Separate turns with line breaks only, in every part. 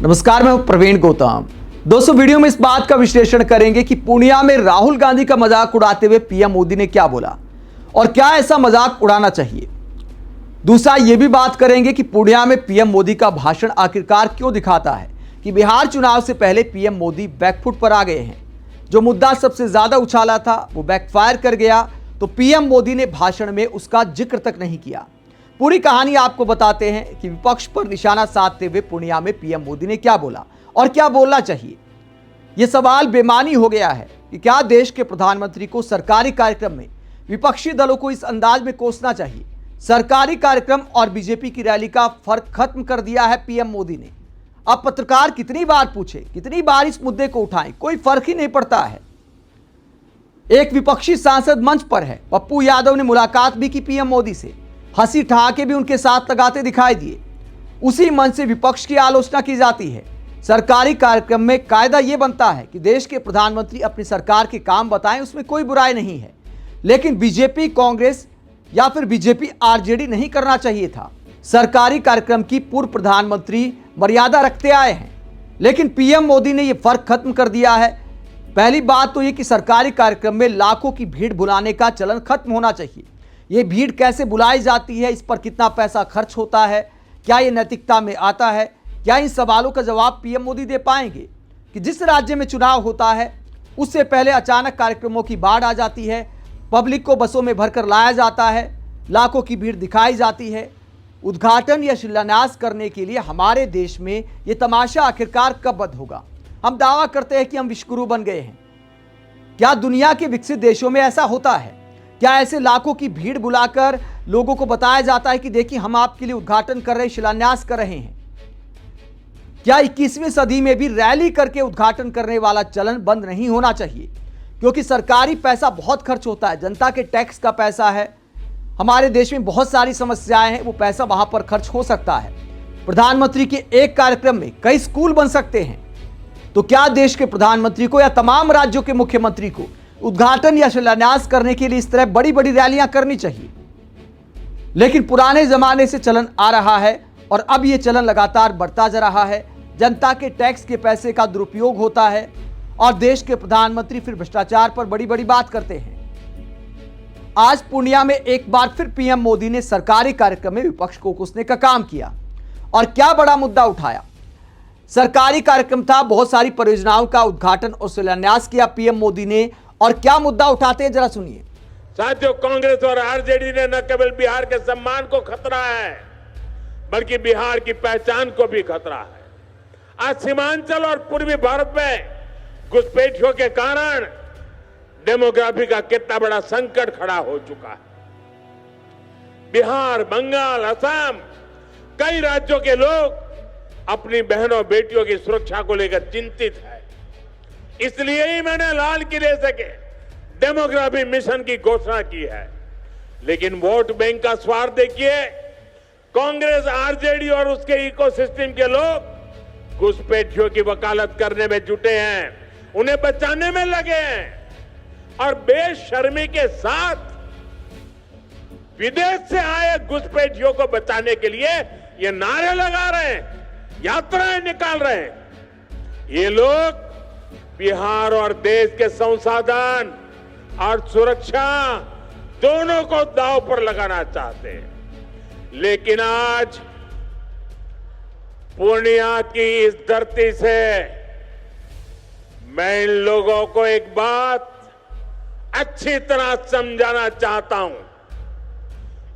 नमस्कार, मैं हूं प्रवीण गौतम। दोस्तों, वीडियो में इस बात का विश्लेषण करेंगे कि पूर्णिया में राहुल गांधी का मजाक उड़ाते हुए पीएम मोदी ने क्या बोला और क्या ऐसा मजाक उड़ाना चाहिए। दूसरा, यह भी बात करेंगे कि पूर्णिया में पीएम मोदी का भाषण आखिरकार क्यों दिखाता है कि बिहार चुनाव से पहले पीएम मोदी बैकफुट पर आ गए हैं। जो मुद्दा सबसे ज्यादा उछाला था वो बैकफायर कर गया, तो पीएम मोदी ने भाषण में उसका जिक्र तक नहीं किया। पूरी कहानी आपको बताते हैं कि विपक्ष पर निशाना साधते हुए पूर्णिया में पीएम मोदी ने क्या बोला और क्या बोलना चाहिए। यह सवाल बेमानी हो गया है कि क्या देश के प्रधानमंत्री को सरकारी कार्यक्रम में विपक्षी दलों को इस अंदाज में कोसना चाहिए। सरकारी कार्यक्रम और बीजेपी की रैली का फर्क खत्म कर दिया है पीएम मोदी ने। अब पत्रकार कितनी बार पूछे, कितनी बार इस मुद्दे को उठाएं, कोई फर्क ही नहीं पड़ता है। एक विपक्षी सांसद मंच पर है, पप्पू यादव ने मुलाकात भी की पीएम मोदी से, हंसी ठहाके भी उनके साथ लगाते दिखाई दिए। उसी मंच से विपक्ष की आलोचना की जाती है। सरकारी कार्यक्रम में कायदा यह बनता है कि देश के प्रधानमंत्री अपनी सरकार के काम बताएं, उसमें कोई बुराई नहीं है। लेकिन बीजेपी, कांग्रेस या फिर बीजेपी आरजेडी नहीं करना चाहिए था। सरकारी कार्यक्रम की पूर्व प्रधानमंत्री मर्यादा रखते आए हैं, लेकिन पीएम मोदी ने यह फर्क खत्म कर दिया है। पहली बात तो यह कि सरकारी कार्यक्रम में लाखों की भीड़ बुलाने का चलन खत्म होना चाहिए। ये भीड़ कैसे बुलाई जाती है, इस पर कितना पैसा खर्च होता है, क्या ये नैतिकता में आता है, क्या इन सवालों का जवाब पीएम मोदी दे पाएंगे कि जिस राज्य में चुनाव होता है उससे पहले अचानक कार्यक्रमों की बाढ़ आ जाती है, पब्लिक को बसों में भरकर लाया जाता है, लाखों की भीड़ दिखाई जाती है। उद्घाटन या शिलान्यास करने के लिए हमारे देश में ये तमाशा आखिरकार कब बंद होगा। हम दावा करते हैं कि हम विश्वगुरु बन गए हैं। क्या दुनिया के विकसित देशों में ऐसा होता है? क्या ऐसे लाखों की भीड़ बुलाकर लोगों को बताया जाता है कि देखिए हम आपके लिए उद्घाटन कर रहे हैं, शिलान्यास कर रहे हैं? क्या 21वीं सदी में भी रैली करके उद्घाटन करने वाला चलन बंद नहीं होना चाहिए? क्योंकि सरकारी पैसा बहुत खर्च होता है, जनता के टैक्स का पैसा है। हमारे देश में बहुत सारी समस्याएं हैं, वो पैसा वहां पर खर्च हो सकता है। प्रधानमंत्री के एक कार्यक्रम में कई स्कूल बन सकते हैं। तो क्या देश के प्रधानमंत्री को या तमाम राज्यों के मुख्यमंत्री को उद्घाटन या शिलान्यास करने के लिए इस तरह बड़ी बड़ी रैलियां करनी चाहिए? लेकिन पुराने जमाने से चलन आ रहा है और अब यह चलन लगातार बढ़ता जा रहा है। जनता के टैक्स के पैसे का दुरुपयोग होता है और देश के प्रधानमंत्री फिर भ्रष्टाचार पर बड़ी बड़ी बात करते हैं। आज पूर्णिया में एक बार फिर पीएम मोदी ने सरकारी कार्यक्रम में विपक्ष को कोसने का काम किया और क्या बड़ा मुद्दा उठाया। सरकारी कार्यक्रम था, बहुत सारी परियोजनाओं का उद्घाटन और शिलान्यास किया पीएम मोदी ने। और क्या मुद्दा उठाते हैं, जरा सुनिए।
साथियों, कांग्रेस और आरजेडी ने न केवल बिहार के सम्मान को खतरा है, बल्कि बिहार की पहचान को भी खतरा है। आज सीमांचल और पूर्वी भारत में घुसपैठियों के कारण डेमोग्राफी का कितना बड़ा संकट खड़ा हो चुका है। बिहार, बंगाल, असम, कई राज्यों के लोग अपनी बहनों बेटियों की सुरक्षा को लेकर चिंतित है। इसलिए ही मैंने लाल किले से डेमोग्राफी मिशन की घोषणा की है। लेकिन वोट बैंक का स्वार्थ देखिए, कांग्रेस, आरजेडी और उसके इकोसिस्टम के लोग घुसपैठियों की वकालत करने में जुटे हैं, उन्हें बचाने में लगे हैं और बेशर्मी के साथ विदेश से आए घुसपैठियों को बचाने के लिए ये नारे लगा रहे हैं, यात्राएं निकाल रहे हैं। ये लोग बिहार और देश के संसाधन और सुरक्षा दोनों को दांव पर लगाना चाहते हैं। लेकिन आज पूर्णिया की इस धरती से मैं इन लोगों को एक बात अच्छी तरह समझाना चाहता हूं।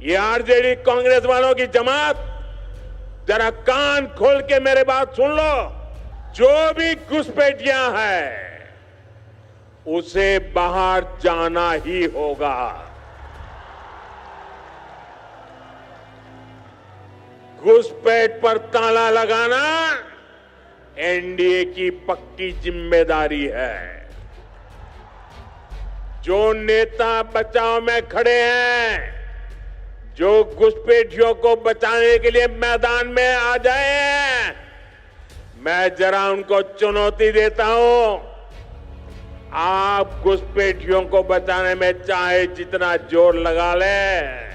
ये आरजेडी कांग्रेस वालों की जमात, जरा कान खोल के मेरे बात सुन लो। जो भी घुसपैठियां हैं उसे बाहर जाना ही होगा। घुसपैठ पर ताला लगाना एनडीए की पक्की जिम्मेदारी है। जो नेता बचाव में खड़े हैं, जो घुसपैठियों को बचाने के लिए मैदान में आ जाए हैं, मैं जरा उनको चुनौती देता हूं। आप घुसपैठियों को बचाने में चाहे जितना जोर लगा लें,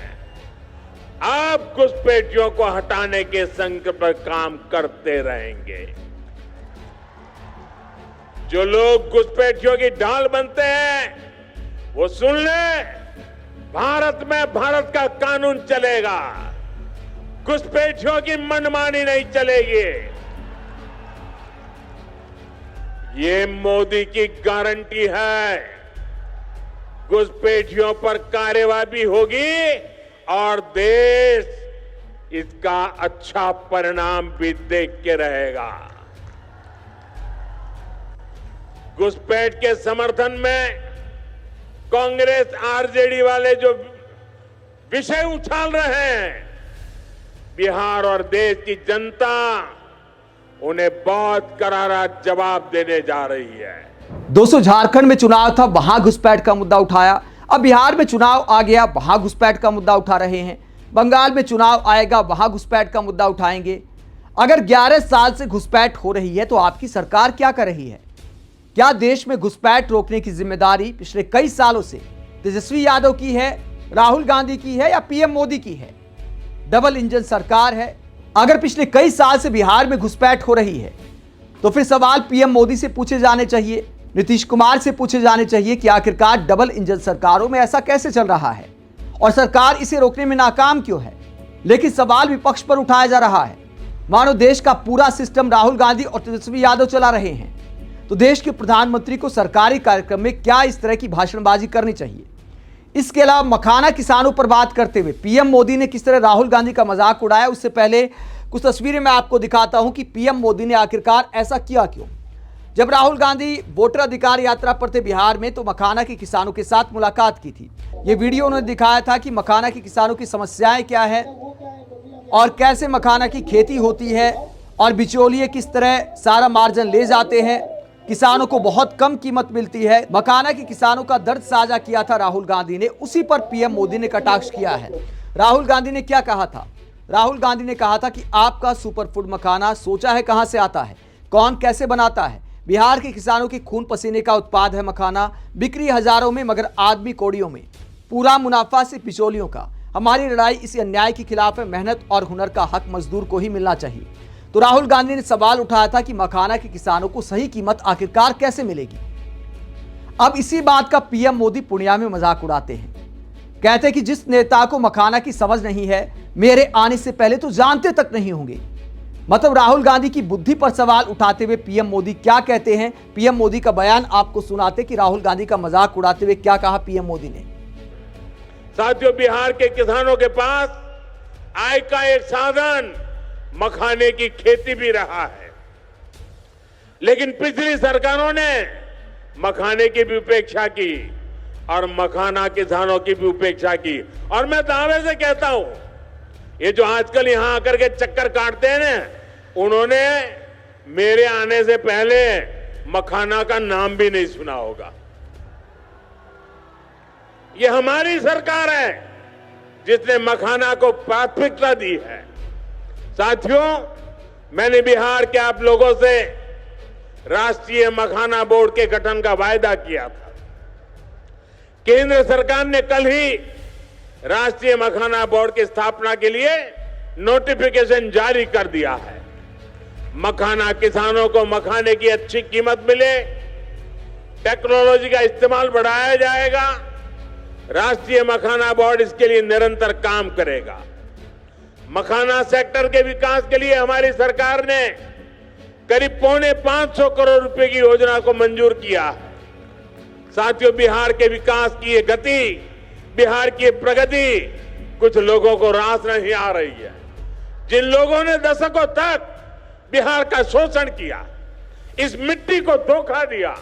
आप घुसपैठियों को हटाने के संकल्प पर काम करते रहेंगे। जो लोग घुसपैठियों की ढाल बनते हैं वो सुन ले, भारत में भारत का कानून चलेगा, घुसपैठियों की मनमानी नहीं चलेगी। ये मोदी की गारंटी है। घुसपैठियों पर कार्रवाई होगी और देश इसका अच्छा परिणाम भी देख के रहेगा। घुसपैठ के समर्थन में कांग्रेस आरजेडी वाले जो विषय उछाल रहे हैं, बिहार और देश की जनता उन्हें बहुत करारा जवाब देने जा रही है।
दोस्तों, झारखंड में चुनाव था, वहां घुसपैठ का मुद्दा उठाया। अब बिहार में चुनाव आ गया, वहां घुसपैठ का मुद्दा उठा रहे हैं। बंगाल में चुनाव आएगा, वहां घुसपैठ का मुद्दा उठाएंगे। अगर 11 साल से घुसपैठ हो रही है तो आपकी सरकार क्या कर रही है? क्या देश में घुसपैठ रोकने की जिम्मेदारी पिछले कई सालों से तेजस्वी यादव की है, राहुल गांधी की है या पीएम मोदी की है? डबल इंजन सरकार है। अगर पिछले कई साल से बिहार में घुसपैठ हो रही है तो फिर सवाल पीएम मोदी से पूछे जाने चाहिए, नीतीश कुमार से पूछे जाने चाहिए कि आखिरकार डबल इंजन सरकारों में ऐसा कैसे चल रहा है और सरकार इसे रोकने में नाकाम क्यों है? लेकिन सवाल विपक्ष पर उठाया जा रहा है मानो देश का पूरा सिस्टम राहुल गांधी और तेजस्वी यादव चला रहे हैं। तो देश के प्रधानमंत्री को सरकारी कार्यक्रम में क्या इस तरह की भाषणबाजी करनी चाहिए? इसके अलावा मखाना किसानों पर बात करते हुए पीएम मोदी ने किस तरह राहुल गांधी का मजाक उड़ाया, उससे पहले कुछ तस्वीरें मैं आपको दिखाता हूं कि पीएम मोदी ने आखिरकार ऐसा किया क्यों। जब राहुल गांधी वोटर अधिकार यात्रा पर थे बिहार में तो मखाना के किसानों के साथ मुलाकात की थी। ये वीडियो उन्होंने दिखाया था कि मखाना के किसानों की समस्याएं क्या है और कैसे मखाना की खेती होती है और बिचौलिए किस तरह सारा मार्जिन ले जाते हैं, किसानों को बहुत कम कीमत मिलती है। मखाना के किसानों का दर्द साझा किया था राहुल गांधी ने, उसी पर पीएम मोदी ने कटाक्ष किया है। राहुल गांधी ने क्या कहा था? राहुल गांधी ने कहा था कि आपका सुपर फूड मखाना सोचा है कहां से आता है, कौन कैसे बनाता है? बिहार के किसानों के खून पसीने का उत्पाद है मखाना, बिक्री हजारों में मगर आदमी कौड़ियों में, पूरा मुनाफा सिर्फ बिचौलियों का। हमारी लड़ाई इसी अन्याय के खिलाफ है, मेहनत और हुनर का हक मजदूर को ही मिलना चाहिए। तो राहुल गांधी ने सवाल उठाया था कि मखाना के किसानों को सही कीमत आखिरकार कैसे मिलेगी। अब इसी बात का पीएम मोदी पूर्णिया में मजाक उड़ाते हैं, कहते हैं कि जिस नेता को मखाना की समझ नहीं है, मेरे आने से पहले तो जानते तक नहीं होंगे। मतलब राहुल गांधी की बुद्धि पर सवाल उठाते हुए पीएम मोदी क्या कहते हैं, पीएम मोदी का बयान आपको सुनाते कि राहुल गांधी का मजाक उड़ाते हुए क्या कहा पीएम मोदी ने।
साथियों, बिहार के किसानों के पास आय का एक साधन मखाने की खेती भी रहा है, लेकिन पिछली सरकारों ने मखाने की भी उपेक्षा की और मखाना किसानों की भी उपेक्षा की। और मैं दावे से कहता हूं, ये जो आजकल यहां आकर के चक्कर काटते हैं ना, उन्होंने मेरे आने से पहले मखाना का नाम भी नहीं सुना होगा। ये हमारी सरकार है जिसने मखाना को प्राथमिकता दी है। साथियों, मैंने बिहार के आप लोगों से राष्ट्रीय मखाना बोर्ड के गठन का वायदा किया था। केंद्र सरकार ने कल ही राष्ट्रीय मखाना बोर्ड की स्थापना के लिए नोटिफिकेशन जारी कर दिया है। मखाना किसानों को मखाने की अच्छी कीमत मिले, टेक्नोलॉजी का इस्तेमाल बढ़ाया जाएगा। राष्ट्रीय मखाना बोर्ड इसके लिए निरंतर काम करेगा। मखाना सेक्टर के विकास के लिए हमारी सरकार ने करीब 550 करोड़ रुपए की योजना को मंजूर किया है। साथियों, बिहार के विकास की ये गति, बिहार की प्रगति कुछ लोगों को रास नहीं आ रही है। जिन लोगों ने दशकों तक बिहार का शोषण किया, इस मिट्टी को धोखा दिया,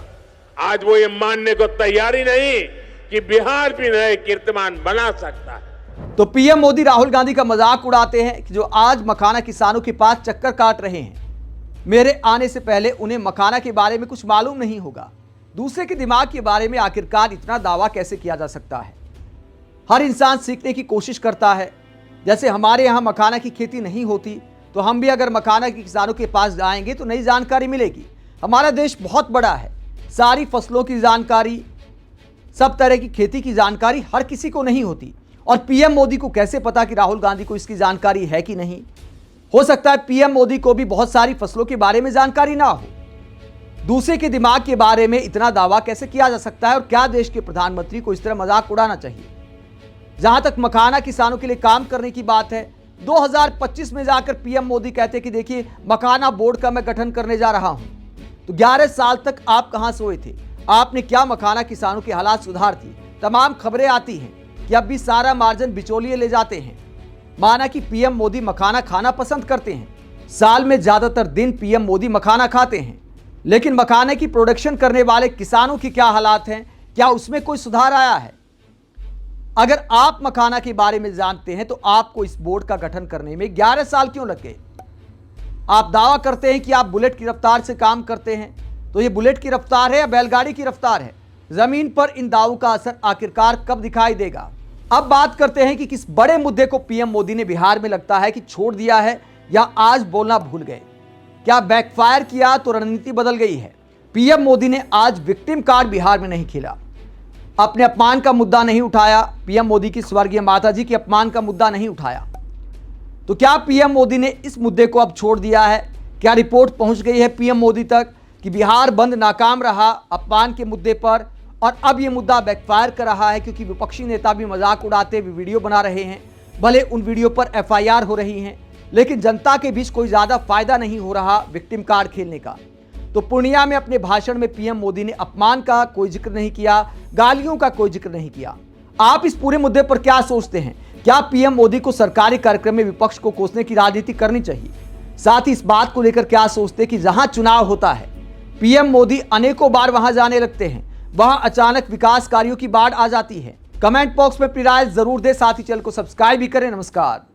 आज वो ये मानने को तैयारी नहीं कि बिहार भी नए कीर्तिमान बना सकता है।
तो पीएम मोदी राहुल गांधी का मजाक उड़ाते हैं कि जो आज मखाना किसानों के पास चक्कर काट रहे हैं, मेरे आने से पहले उन्हें मखाना के बारे में कुछ मालूम नहीं होगा। दूसरे के दिमाग के बारे में आखिरकार इतना दावा कैसे किया जा सकता है? हर इंसान सीखने की कोशिश करता है। जैसे हमारे यहाँ मखाना की खेती नहीं होती तो हम भी अगर मखाना के किसानों के पास जाएंगे तो नई जानकारी मिलेगी। हमारा देश बहुत बड़ा है, सारी फसलों की जानकारी, सब तरह की खेती की जानकारी हर किसी को नहीं होती। और पीएम मोदी को कैसे पता कि राहुल गांधी को इसकी जानकारी है कि नहीं? हो सकता है पीएम मोदी को भी बहुत सारी फसलों के बारे में जानकारी ना हो। दूसरे के दिमाग के बारे में इतना दावा कैसे किया जा सकता है और क्या देश के प्रधानमंत्री को इस तरह मजाक उड़ाना चाहिए? जहां तक मखाना किसानों के लिए काम करने की बात है, 2025 में जाकर पीएम मोदी कहते कि देखिए मखाना बोर्ड का मैं गठन करने जा रहा हूं। तो 11 साल तक आप कहां सोए थे? आपने क्या मखाना किसानों के हालात सुधार दी? तमाम खबरें आती हैं कि अब भी सारा मार्जिन बिचौलिए ले जाते हैं। माना कि पीएम मोदी मखाना खाना पसंद करते हैं, साल में ज्यादातर दिन पीएम मोदी मखाना खाते हैं, लेकिन मखाने की प्रोडक्शन करने वाले किसानों की क्या हालात हैं? क्या उसमें कोई सुधार आया है? अगर आप मखाना के बारे में जानते हैं तो आपको इस बोर्ड का गठन करने में 11 साल क्यों लग गए? आप दावा करते हैं कि आप बुलेट की रफ्तार से काम करते हैं, तो ये बुलेट की रफ्तार है या बैलगाड़ी की रफ्तार है? जमीन पर इन दावों का असर आखिरकार कब दिखाई देगा? अब बात करते हैं कि किस बड़े मुद्दे को पीएम मोदी ने बिहार में लगता है कि छोड़ दिया है या आज बोलना भूल गए। क्या बैकफायर किया तो रणनीति बदल गई है? पीएम मोदी ने आज विक्टिम कार्ड बिहार में नहीं खेला, अपने अपमान का मुद्दा नहीं उठाया, पीएम मोदी की स्वर्गीय माताजी के अपमान का मुद्दा नहीं उठाया। तो क्या पीएम मोदी ने इस मुद्दे को अब छोड़ दिया है? क्या रिपोर्ट पहुंच गई है पीएम मोदी तक कि बिहार बंद नाकाम रहा अपमान के मुद्दे पर और अब यह मुद्दा बैकफायर कर रहा है? क्योंकि विपक्षी नेता भी मजाक उड़ाते हुए वीडियो बना रहे हैं, भले उन वीडियो पर एफआईआर हो रही हैं, लेकिन जनता के बीच कोई ज्यादा फायदा नहीं हो रहा विक्टिम कार्ड खेलने का। तो पूर्णिया में अपने भाषण में पीएम मोदी ने अपमान का कोई जिक्र नहीं किया, गालियों का कोई जिक्र नहीं किया। आप इस पूरे मुद्दे पर क्या सोचते हैं? क्या पीएम मोदी को सरकारी कार्यक्रम में विपक्ष को कोसने की राजनीति करनी चाहिए? साथ ही इस बात को लेकर क्या सोचते हैं कि जहां चुनाव होता है पीएम मोदी अनेकों बार वहां जाने लगते हैं, वहां अचानक विकास कार्यों की बाढ़ आ जाती है? कमेंट बॉक्स में अपनी राय जरूर दें, साथ ही चैनल को सब्सक्राइब भी करें। नमस्कार।